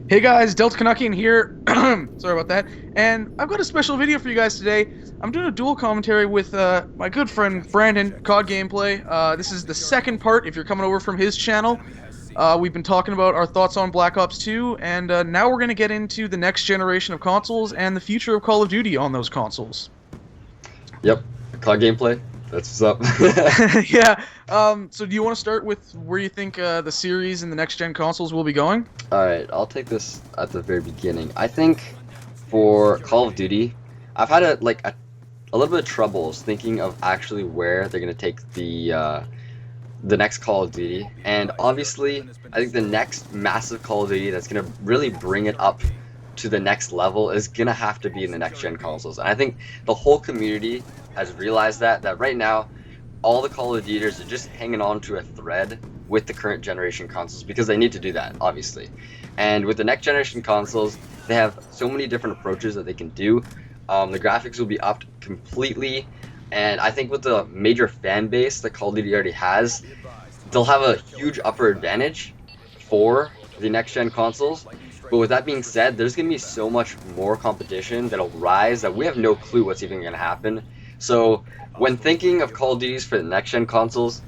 Hey guys, DeltaCanuckian here. Sorry about that. And I've got a special video for you guys today. I'm doing a dual commentary with my good friend Brandon, CodGameplay. This is the second part if you're coming over from his channel. We've been talking about our thoughts on Black Ops 2, and now we're going to get into the next generation of consoles and the future of Call of Duty on those consoles. Yep, CodGameplay. That's what's up. Yeah. So do you want to start with where you think the series and the next-gen consoles will be going? Alright, I'll take this at the very beginning. I think for Call of Duty, I've had a little bit of troubles thinking of actually where they're going to take the next Call of Duty. And obviously, I think the next massive Call of Duty that's going to really bring it up to the next level is going to have to be in the next-gen consoles. And I think the whole community has realized that right now, all the Call of Dutyers are just hanging on to a thread with the current generation consoles because they need to do that, obviously. And with the next generation consoles, they have so many different approaches that they can do. The graphics will be upped completely, and I think with the major fan base that Call of Duty already has, they'll have a huge upper advantage for the next gen consoles. But with that being said, there's going to be so much more competition that'll rise that we have no clue what's even going to happen. So when thinking of Call of Duties for the next-gen consoles,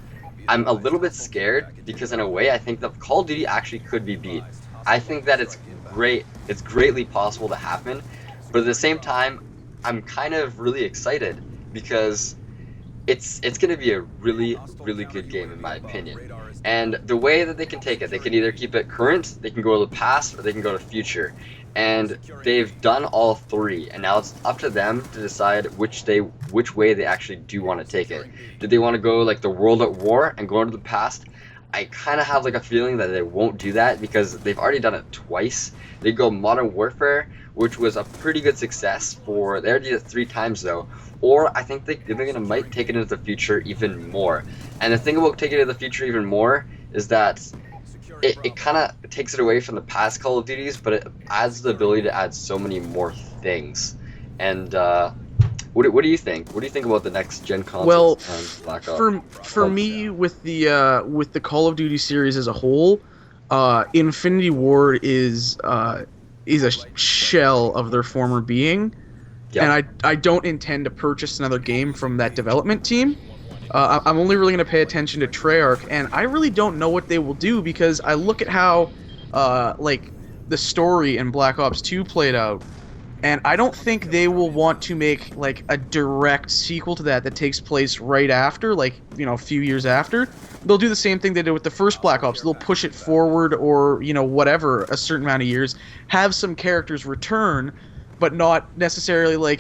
I'm a little bit scared because in a way I think that Call of Duty actually could be beat. I think that it's greatly possible to happen, but at the same time, I'm kind of really excited because it's going to be a really, really good game in my opinion. And the way that they can take it, they can either keep it current, they can go to the past, or they can go to the future. And they've done all three, and now it's up to them to decide which way they actually do want to take it. Do they want to go like the World at War and go into the past? I kind of have like a feeling that they won't do that because they've already done it twice. They go Modern Warfare, which was a pretty good success they already did it 3 times though. Or I think they're might take it into the future even more. And the thing about taking it into the future even more is that it kind of takes it away from the past Call of Duties, but it adds the ability to add so many more things. And what do you think? What do you think about the next gen consoles? Well, Black Ops? for me, with the Call of Duty series as a whole, Infinity Ward is a shell of their former being. Yep. And I don't intend to purchase another game from that development team. I'm only really going to pay attention to Treyarch, and I really don't know what they will do because I look at how the story in Black Ops 2 played out, and I don't think they will want to make like a direct sequel to that takes place right after, a few years after. They'll do the same thing they did with the first Black Ops. They'll push it forward or, whatever, a certain amount of years, have some characters return, but not necessarily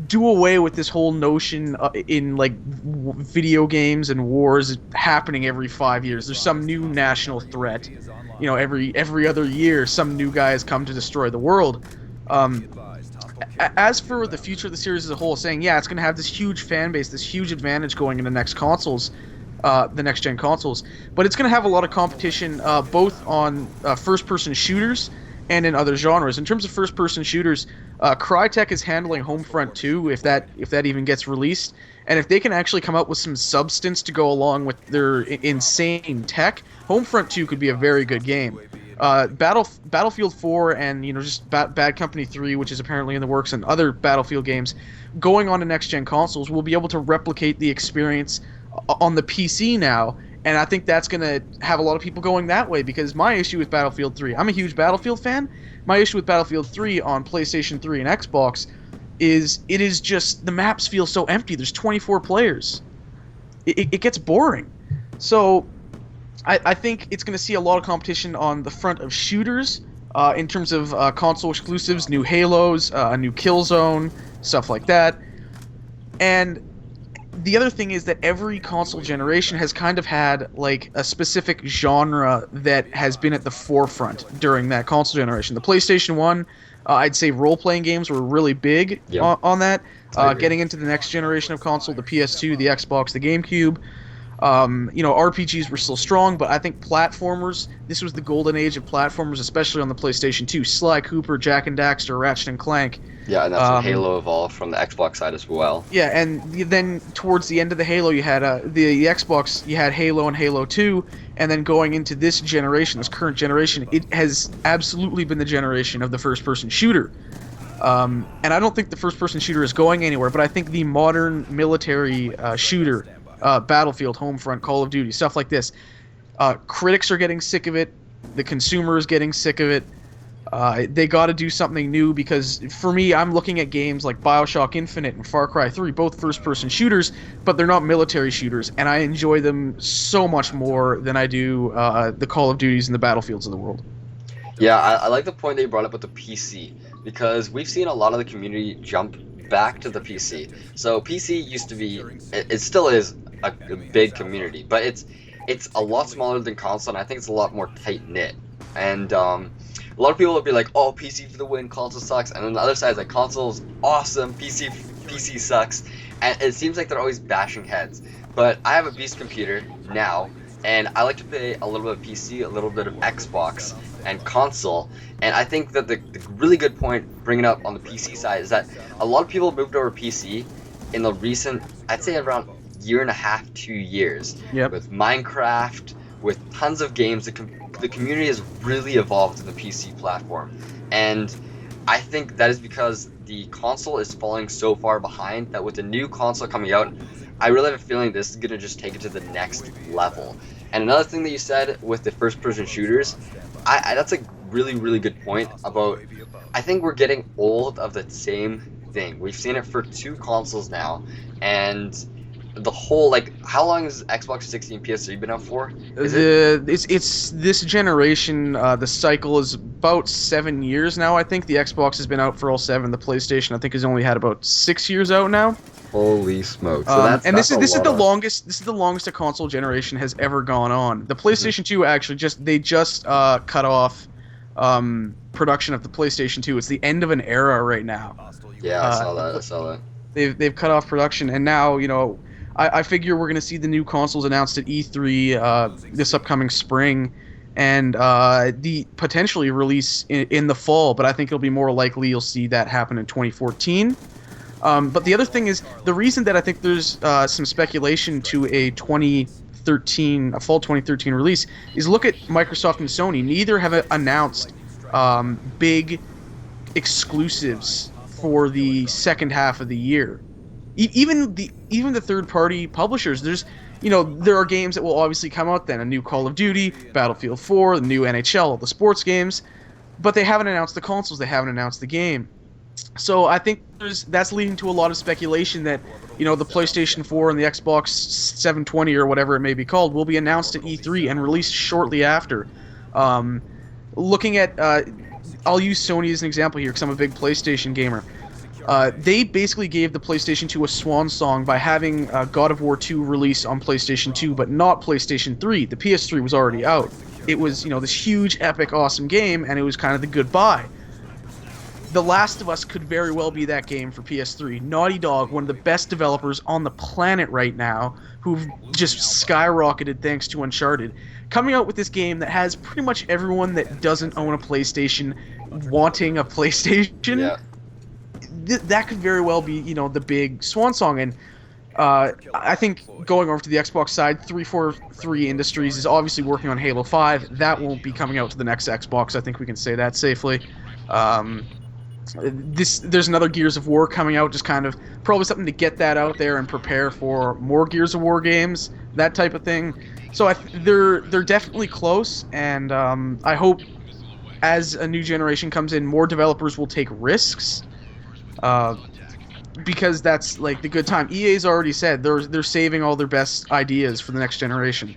do away with this whole notion in video games and wars happening every 5 years. There's some new national threat. Every other year, some new guy has come to destroy the world. As for the future of the series as a whole, saying it's going to have this huge fan base, this huge advantage going into next consoles, the next gen consoles, but it's going to have a lot of competition, both on first-person shooters and in other genres. In terms of first-person shooters, Crytek is handling Homefront 2 if that even gets released, and if they can actually come up with some substance to go along with their insane tech, Homefront 2 could be a very good game. Battlefield 4 and just Bad Company 3, which is apparently in the works, and other Battlefield games going on to next-gen consoles will be able to replicate the experience on the PC now. And I think that's going to have a lot of people going that way because my issue with Battlefield 3, I'm a huge Battlefield fan. My issue with Battlefield 3 on PlayStation 3 and Xbox is it is just the maps feel so empty. There's 24 players. It gets boring. So I think it's going to see a lot of competition on the front of shooters in terms of console exclusives, new Halos, a new Killzone, stuff like that. And the other thing is that every console generation has kind of had a specific genre that has been at the forefront during that console generation. The PlayStation 1, I'd say role-playing games were really big on that. Getting into the next generation of console, the PS2, the Xbox, the GameCube, RPGs were still strong, but I think platformers, this was the golden age of platformers, especially on the PlayStation 2. Sly Cooper, Jak and Daxter, Ratchet and Clank. Yeah, and that's when Halo evolved from the Xbox side as well. Yeah, and then towards the end of the Halo, you had the Xbox, you had Halo and Halo 2, and then going into this generation, this current generation, it has absolutely been the generation of the first-person shooter. And I don't think the first-person shooter is going anywhere, but I think the modern military shooter, Battlefield, Homefront, Call of Duty, stuff like this, critics are getting sick of it, the consumer is getting sick of it. They got to do something new, because for me, I'm looking at games like BioShock Infinite and Far Cry 3, both first-person shooters, but they're not military shooters, and I enjoy them so much more than I do the Call of Duties and the Battlefields of the world. Yeah, I like the point that you brought up with the PC, because we've seen a lot of the community jump back to the PC. So PC used to be, it still is a big community, but it's a lot smaller than console, and I think it's a lot more tight-knit. And a lot of people will be like, oh, PC for the win, console sucks, and then the other side is like, console's awesome, PC sucks, and it seems like they're always bashing heads. But I have a beast computer now, and I like to play a little bit of PC, a little bit of Xbox, and console, and I think that the really good point bringing up on the PC side is that a lot of people moved over PC in the recent, I'd say around year and a half, 2 years. Yep. With Minecraft, with tons of games, the community has really evolved in the PC platform, and I think that is because the console is falling so far behind that with the new console coming out, I really have a feeling this is going to just take it to the next level. And another thing that you said with the first-person shooters, that's a really, really good point about, I think we're getting old of the same thing. We've seen it for 2 consoles now, and the whole, like, how long has Xbox 360 and PS3 been out for? It's this generation, the cycle is about 7 years now, I think. The Xbox has been out for all 7. The PlayStation, I think, has only had about 6 years out now. Holy smokes! So this is the longest a console generation has ever gone on. The PlayStation 2 actually just cut off production of the PlayStation 2. It's the end of an era right now. Yeah, I saw that. They've cut off production, and now I figure we're going to see the new consoles announced at E3 this upcoming spring, and the potentially release in the fall. But I think it'll be more likely you'll see that happen in 2014. But the other thing is, the reason that I think there's some speculation to a fall 2013 release is, look at Microsoft and Sony. Neither have announced big exclusives for the second half of the year. Even the third-party publishers, there are games that will obviously come out then, a new Call of Duty, Battlefield 4, the new NHL, the sports games, but they haven't announced the consoles, they haven't announced the game. So I think that's leading to a lot of speculation that the PlayStation 4 and the Xbox 720 or whatever it may be called will be announced at E3 and released shortly after. Looking at, I'll use Sony as an example here because I'm a big PlayStation gamer. They basically gave the PlayStation 2 a swan song by having God of War 2 release on PlayStation 2, but not PlayStation 3. The PS3 was already out. It was, this huge, epic, awesome game, and it was kind of the goodbye. The Last of Us could very well be that game for PS3. Naughty Dog, one of the best developers on the planet right now, who've just skyrocketed thanks to Uncharted, coming out with this game that has pretty much everyone that doesn't own a PlayStation wanting a PlayStation. Yeah. That could very well be, the big swan song. And I think going over to the Xbox side, 343 Industries is obviously working on Halo 5. That won't be coming out to the next Xbox. I think we can say that safely. There's another Gears of War coming out, just kind of probably something to get that out there and prepare for more Gears of War games, that type of thing. So they're definitely close, and I hope as a new generation comes in, more developers will take risks, because that's like the good time. EA's already said they're saving all their best ideas for the next generation.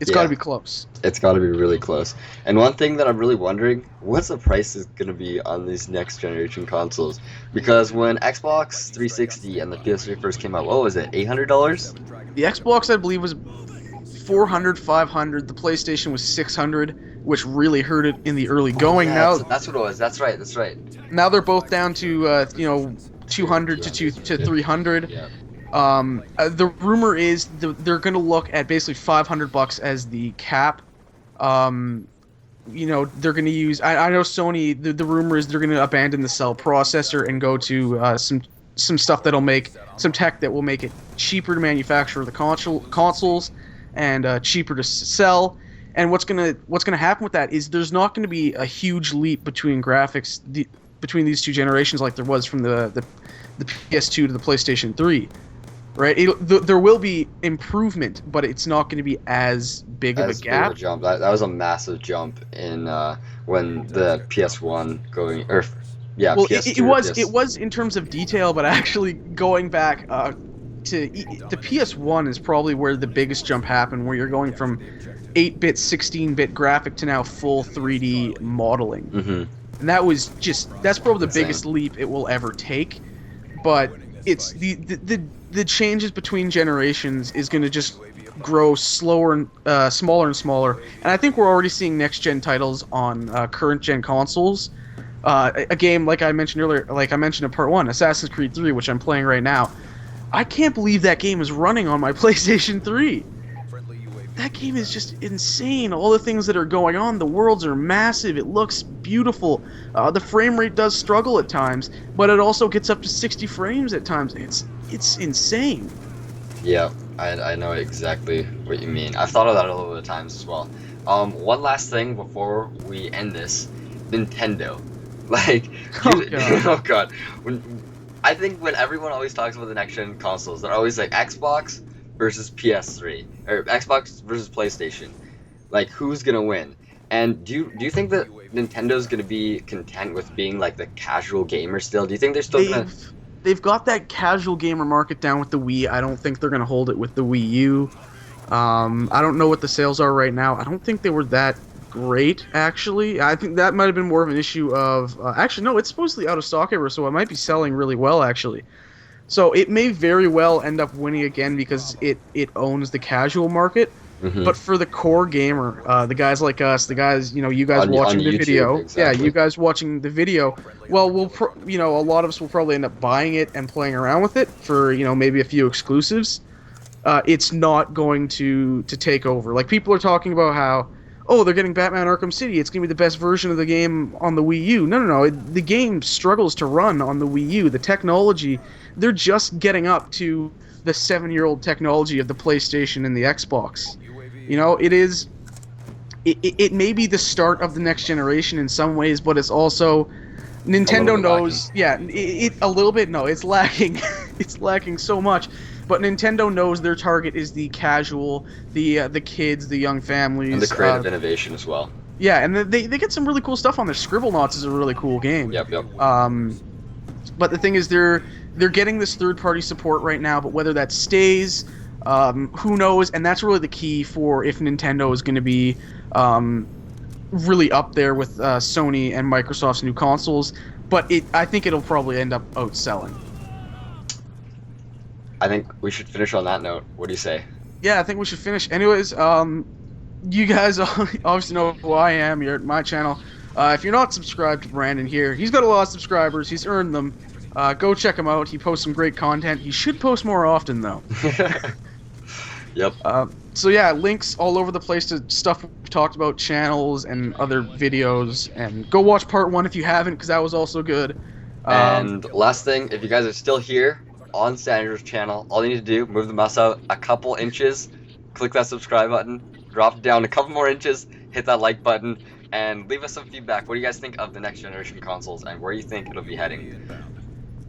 It's got to be close. It's got to be really close. And one thing that I'm really wondering, what's the price is going to be on these next generation consoles? Because when Xbox 360 and the PS3 first came out, what was it, $800? The Xbox, I believe, was $400, $500. The PlayStation was $600, which really hurt it in the early going. Yeah, that's what it was. That's right. Now they're both down to $200 to $300. Yeah. The rumor is they're going to look at basically $500 as the cap. You know, they're going to use. I know Sony. The rumor is they're going to abandon the cell processor and go to some stuff that'll make some tech that will make it cheaper to manufacture the consoles and cheaper to sell. And what's gonna happen with that is there's not going to be a huge leap between graphics between these two generations like there was from the PS2 to the PlayStation 3. Right, there will be improvement, but it's not going to be as big of a gap. Big of a jump. That was a massive jump in when the PS1 going or yeah. Well, PS2 it was in terms of detail, but actually going back to the PS1 is probably where the biggest jump happened, where you're going from 8-bit, 16-bit graphic to now full 3D modeling, and that's probably the biggest leap it will ever take. But it's the changes between generations is going to just grow slower and smaller and smaller, and I think we're already seeing next gen titles on current gen consoles. A game like I mentioned earlier, like I mentioned in part 1, Assassin's Creed 3, which I'm playing right now. I can't believe that game is running on my PlayStation 3. That game is just insane. All the things that are going on, the worlds are massive, it looks beautiful. The frame rate does struggle at times, but it also gets up to 60 frames at times. It's insane. Yeah, I know exactly what you mean. I've thought of that a little bit of times as well. One last thing before we end this, Nintendo. Like, oh god. I think when everyone always talks about the next gen consoles, they're always like Xbox versus PS3 or Xbox versus PlayStation. Like, who's gonna win? And do you think that Nintendo's gonna be content with being like the casual gamer still? Do you think they're still gonna? They've got that casual gamer market down with the Wii. I don't think they're gonna hold it with the Wii U. I don't know what the sales are right now. I don't think they were that great, actually. I think that might have been more of an issue of... actually, no, it's supposedly out of stock ever, so it might be selling really well, actually. So it may very well end up winning again because it owns the casual market. But for the core gamer, the guys like us, the guys, you guys watching the video, exactly. Yeah, you guys watching the video, well, a lot of us will probably end up buying it and playing around with it for, maybe a few exclusives. It's not going to take over. Like, people are talking about how, oh, they're getting Batman Arkham City, it's going to be the best version of the game on the Wii U. No. The game struggles to run on the Wii U. The technology, they're just getting up to the 7-year-old technology of the PlayStation and the Xbox. It may be the start of the next generation in some ways, but it's also... Nintendo knows... Lacking. Yeah, a little bit, no, it's lacking. It's lacking so much. But Nintendo knows their target is the casual, the kids, the young families. And the creative innovation as well. Yeah, and they get some really cool stuff on there. Scribblenauts is a really cool game. Yep. But the thing is, they're getting this third-party support right now, but whether that stays, who knows? And that's really the key for if Nintendo is going to be really up there with Sony and Microsoft's new consoles. But I think it'll probably end up outselling. I think we should finish on that note. What do you say? Yeah, I think we should finish. Anyways, you guys obviously know who I am. You're at my channel. If you're not subscribed to Brandon here, he's got a lot of subscribers. He's earned them. Go check him out. He posts some great content. He should post more often, though. Yep. So yeah, links all over the place to stuff we've talked about, channels and other videos. And go watch part 1 if you haven't, because that was also good. And last thing, if you guys are still here on Sandra's channel, all you need to do, move the mouse out a couple inches, click that subscribe button, drop it down a couple more inches, hit that like button, and leave us some feedback. What do you guys think of the next generation consoles, and where do you think it'll be heading?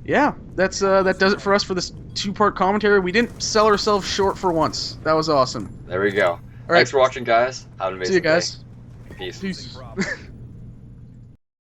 Yeah, that does it for us for this 2-part commentary. We didn't sell ourselves short for once. That was awesome. There we go. All right. Thanks for watching, guys. Have an amazing day. See you guys. Peace. Peace.